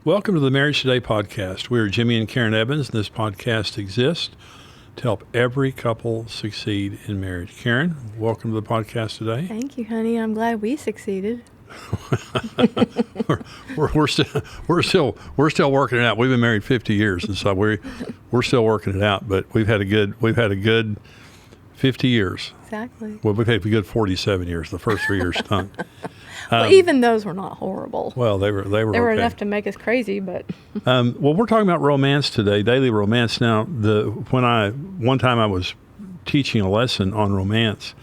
Welcome to the Marriage Today podcast. We are Jimmy and Karen Evans, and this podcast exists to help every couple succeed in marriage. Karen, welcome to the podcast today. Thank you, honey. I'm glad we succeeded. we're still working it out. We've been married 50 years, and so we're still working it out. But we've had a good 50 years. Exactly. Well, we've had a good 47 years. The first 3 years stunk. Well, even those were not horrible. Well, they were okay. Enough to make us crazy, but. Well, we're talking about romance today, daily romance. Now, one time I was teaching a lesson on romance,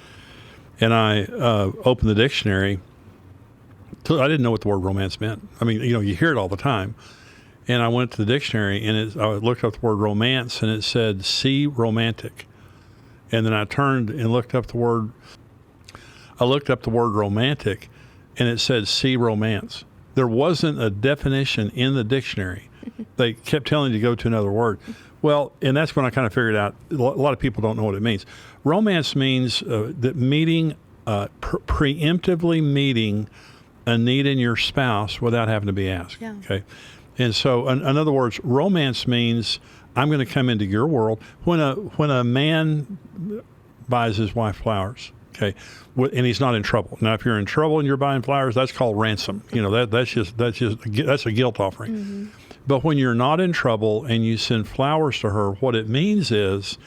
and I opened the dictionary. I didn't know what the word romance meant. I mean, you hear it all the time. And I went to the dictionary, and I looked up the word romance, and it said, see romantic. And then I turned and looked up the word romantic, and it said, see romance. There wasn't a definition in the dictionary. They kept telling you to go to another word. Well, and that's when I kind of figured out, a lot of people don't know what it means. Romance means that preemptively meeting a need in your spouse without having to be asked. Yeah. Okay. And so, in other words, romance means I'm going to come into your world. When a man buys his wife flowers, okay, and he's not in trouble. Now, if you're in trouble and you're buying flowers, that's called ransom. That's a guilt offering. Mm-hmm. But when you're not in trouble and you send flowers to her, what it means is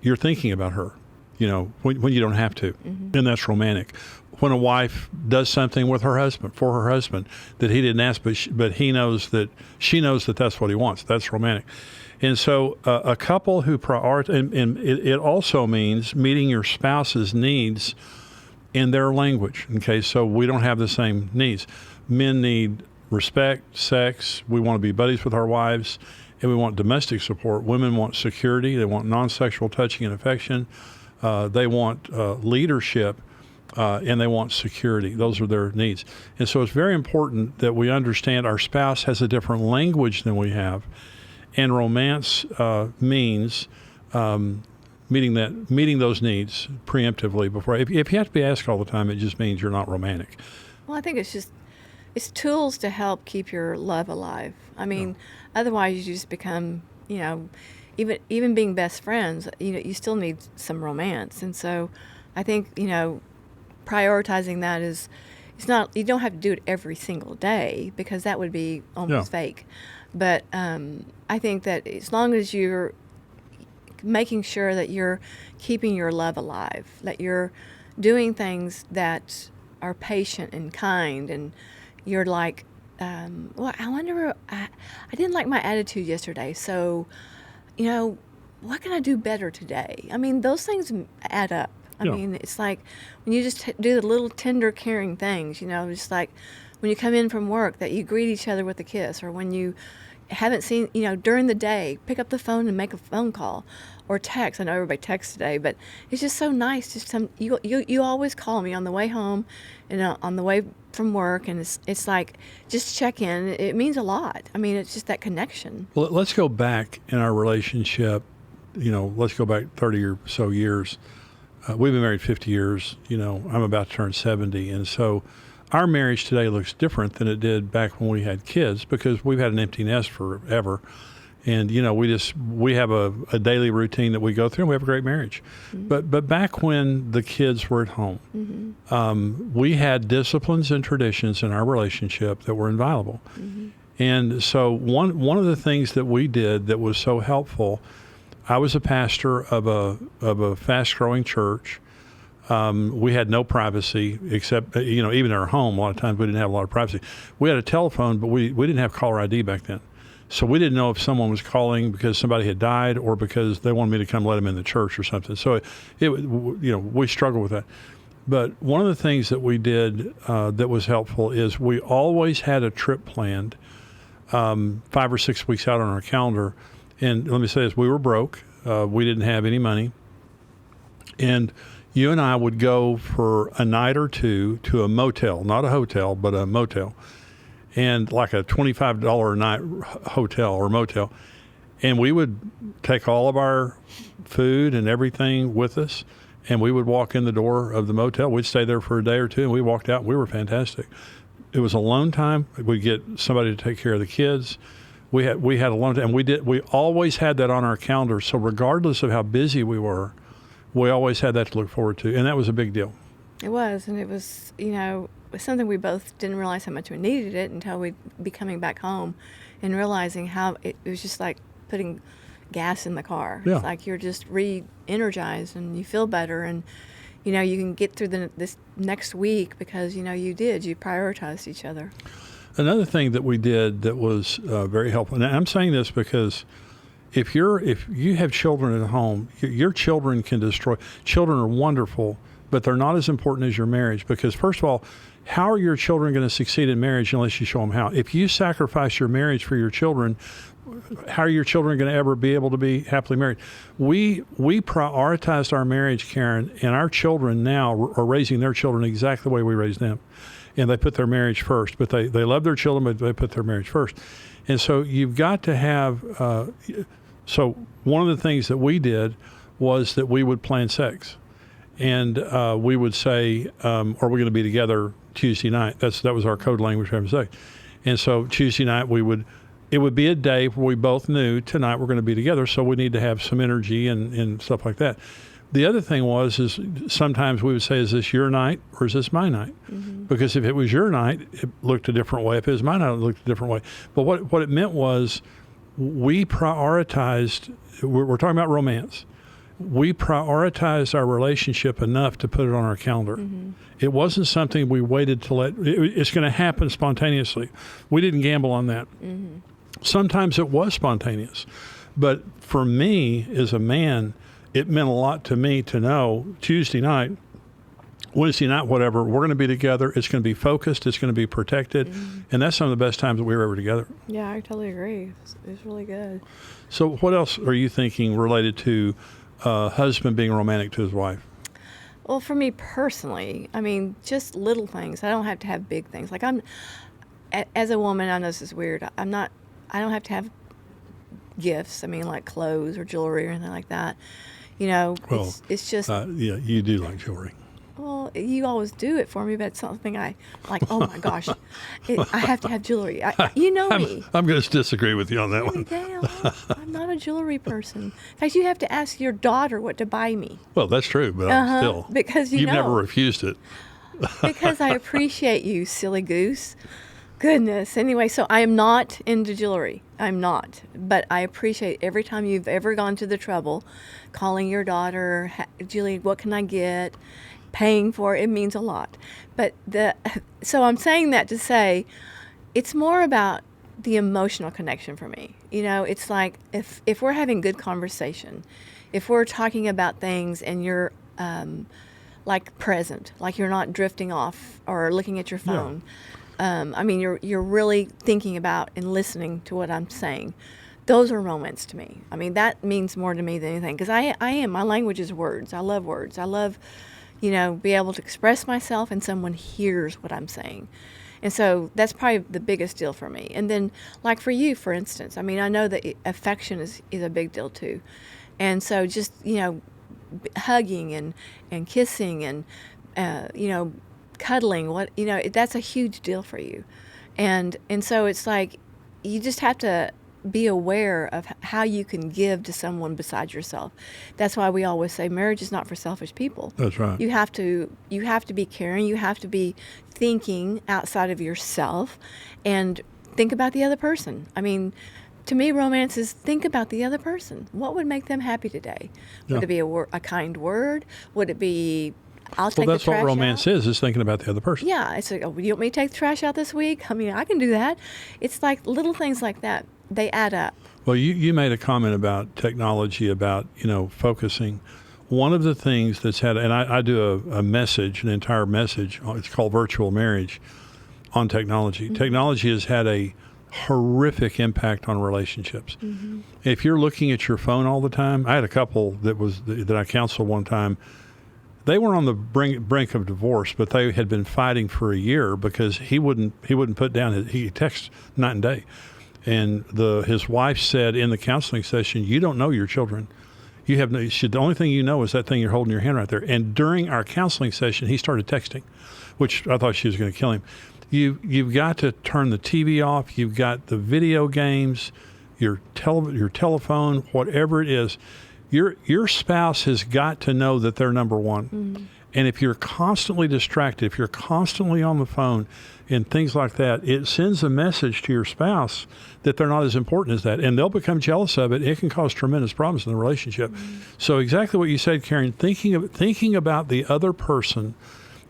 you're thinking about her. When you don't have to, and that's romantic. When a wife does something with her husband, for her husband, that he didn't ask, but she knows that that's what he wants. That's romantic. And so a couple who prioritize, and it also means meeting your spouse's needs in their language. Okay, so we don't have the same needs. Men need respect, sex. We want to be buddies with our wives, and we want domestic support. Women want security. They want non-sexual touching and affection. They want leadership. And they want security. Those are their needs. And so it's very important that we understand our spouse has a different language than we have. And romance means meeting those needs preemptively before. If you have to be asked all the time, it just means you're not romantic. Well, I think it's tools to help keep your love alive. I mean, Otherwise you just become, even being best friends, you still need some romance. And so I think, prioritizing that is, you don't have to do it every single day because that would be almost fake. But I think that as long as you're making sure that you're keeping your love alive, that you're doing things that are patient and kind, and you're like, well, I wonder, I didn't like my attitude yesterday, so, what can I do better today? I mean, those things add up. I mean, it's like when you just do the little tender, caring things, just like when you come in from work that you greet each other with a kiss, or when you haven't seen, during the day, pick up the phone and make a phone call or text. I know everybody texts today, but it's just so nice. Just you always call me on the way home and on the way from work, and it's like just check in. It means a lot. I mean, it's just that connection. Well, let's go back in our relationship. Let's go back 30 or so years. We've been married 50 years. I'm about to turn 70. And so our marriage today looks different than it did back when we had kids, because we've had an empty nest forever. And, we have a daily routine that we go through, and we have a great marriage. Mm-hmm. But back when the kids were at home, we had disciplines and traditions in our relationship that were inviolable. Mm-hmm. And so one of the things that we did that was so helpful, I was a pastor of a fast-growing church. We had no privacy except, even in our home, a lot of times we didn't have a lot of privacy. We had a telephone, but we didn't have caller ID back then. So we didn't know if someone was calling because somebody had died or because they wanted me to come let them in the church or something. So we struggled with that. But one of the things that we did that was helpful is we always had a trip planned 5 or 6 weeks out on our calendar. And let me say this, we were broke. We didn't have any money. And you and I would go for a night or two to a motel, not a hotel, but a motel. And like a $25 a night hotel or motel. And we would take all of our food and everything with us, and we would walk in the door of the motel. We'd stay there for a day or two, and we walked out, and we were fantastic. it was alone time. We'd get somebody to take care of the kids. We had alone time, and we always had that on our calendar. So regardless of how busy we were, we always had that to look forward to, and that was a big deal. It was, and it was, something we both didn't realize how much we needed it until we'd be coming back home and realizing how it was just like putting gas in the car. Yeah. It's like you're just re-energized and you feel better, and you can get through this next week because you prioritized each other. Another thing that we did that was very helpful, and I'm saying this because if you have children at home, your children can destroy. Children are wonderful, but they're not as important as your marriage, because first of all, how are your children going to succeed in marriage unless you show them how? If you sacrifice your marriage for your children, how are your children going to ever be able to be happily married? We prioritized our marriage, Karen, and our children now are raising their children exactly the way we raised them. And they put their marriage first, but they love their children, but they put their marriage first. And so you've got to have, so one of the things that we did was that we would plan sex. And we would say, are we going to be together Tuesday night? That was our code language for having sex. And so Tuesday night it would be a day where we both knew tonight we're going to be together, so we need to have some energy and stuff like that. The other thing is sometimes we would say, is this your night or is this my night? Mm-hmm. Because if it was your night, it looked a different way. If it was my night, it looked a different way. But what it meant was we prioritized, we're talking about romance. We prioritized our relationship enough to put it on our calendar. Mm-hmm. It wasn't something we waited to it's going to happen spontaneously. We didn't gamble on that. Mm-hmm. Sometimes it was spontaneous. But for me, as a man, it meant a lot to me to know Tuesday night, Wednesday night, whatever, we're going to be together. It's going to be focused. It's going to be protected. Mm-hmm. And that's some of the best times that we were ever together. Yeah, I totally agree. It was really good. So what else are you thinking related to husband being romantic to his wife? Well, for me personally, just little things. I don't have to have big things. Like as a woman, I know this is weird. I don't have to have gifts. Like clothes or jewelry or anything like that. Well, it's just. Yeah, you do like jewelry. Well, you always do it for me, but it's something I like. Oh my gosh, I have to have jewelry. Me. I'm going to disagree with you on that one. Dale, I'm not a jewelry person. In fact, you have to ask your daughter what to buy me. Well, that's true, but still, because you've never refused it. Because I appreciate you, silly goose. Goodness. Anyway, so I am not into jewelry. I'm not. But I appreciate every time you've ever gone to the trouble, calling your daughter, Julie, what can I get? Paying for it. It means a lot. But so I'm saying that to say it's more about the emotional connection for me. It's like if we're having good conversation, if we're talking about things and you're like present, like you're not drifting off or looking at your phone. Yeah. You're really thinking about and listening to what I'm saying. Those are moments to me. That means more to me than anything, because my language is words. I love words. I love, be able to express myself and someone hears what I'm saying. And so that's probably the biggest deal for me. And then, like for you, for instance, I know that affection is a big deal too. And so just, hugging and kissing and, cuddling, that's a huge deal for you. And so it's like you just have to be aware of how you can give to someone besides yourself. That's why we always say marriage is not for selfish people. That's right. You have to be caring. You have to be thinking outside of yourself and think about the other person. To me, romance is think about the other person. What would make them happy today? Would it be a kind word? Would it be I'll take the trash out? That's what romance is thinking about the other person. Yeah. It's like, you want me to take the trash out this week? I can do that. It's like little things like that. They add up. Well, you made a comment about technology, about, focusing. One of the things that's had, and I do a message, an entire message, it's called Virtual Marriage, on technology. Mm-hmm. Technology has had a horrific impact on relationships. Mm-hmm. If you're looking at your phone all the time, I had a couple that I counseled one time. They were on the brink of divorce, but they had been fighting for a year because he wouldn't put down he texts night and day. And his wife said in the counseling session, "You don't know your children. You have no. The only thing you know is that thing you're holding in your hand right there." And during our counseling session, he started texting, which I thought she was going to kill him. You've got to turn the TV off. You've got the video games, your telephone, whatever it is. Your spouse has got to know that they're number one. Mm-hmm. And if you're constantly distracted, if you're constantly on the phone and things like that, it sends a message to your spouse that they're not as important as that. And they'll become jealous of it. It can cause tremendous problems in the relationship. Mm-hmm. So exactly what you said, Karen, thinking about the other person.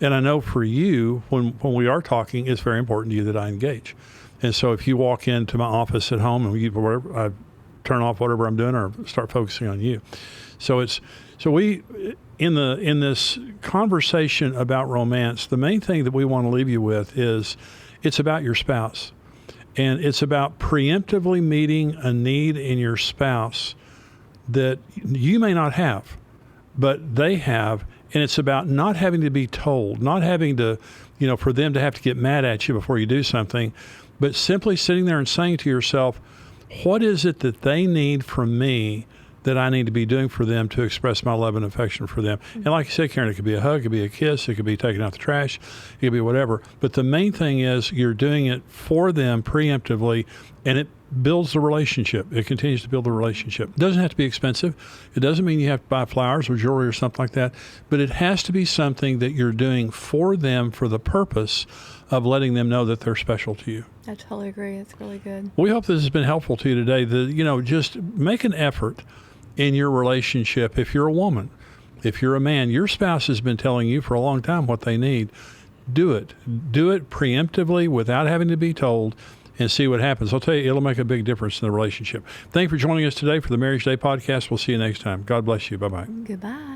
And I know for you, when we are talking, it's very important to you that I engage. And so if you walk into my office at home and I turn off whatever I'm doing or start focusing on you. So we in this conversation about romance, the main thing that we want to leave you with is it's about your spouse. And it's about preemptively meeting a need in your spouse that you may not have, but they have. And it's about not having to be told, not having to, for them to have to get mad at you before you do something, but simply sitting there and saying to yourself, what is it that they need from me that I need to be doing for them to express my love and affection for them? Mm-hmm. And like you said, Karen, it could be a hug, it could be a kiss, it could be taking out the trash, it could be whatever. But the main thing is you're doing it for them preemptively, and it builds the relationship. It continues to build the relationship. It doesn't have to be expensive. It doesn't mean you have to buy flowers or jewelry or something like that, but it has to be something that you're doing for them for the purpose of letting them know that they're special to you. I totally agree. It's really good. We hope this has been helpful to you today. Just make an effort in your relationship. If you're a woman, if you're a man, your spouse has been telling you for a long time what they need. Do it. Do it preemptively without having to be told, and see what happens. I'll tell you, it'll make a big difference in the relationship. Thank you for joining us today for the Marriage Day podcast. We'll see you next time. God bless you. Bye-bye. Goodbye.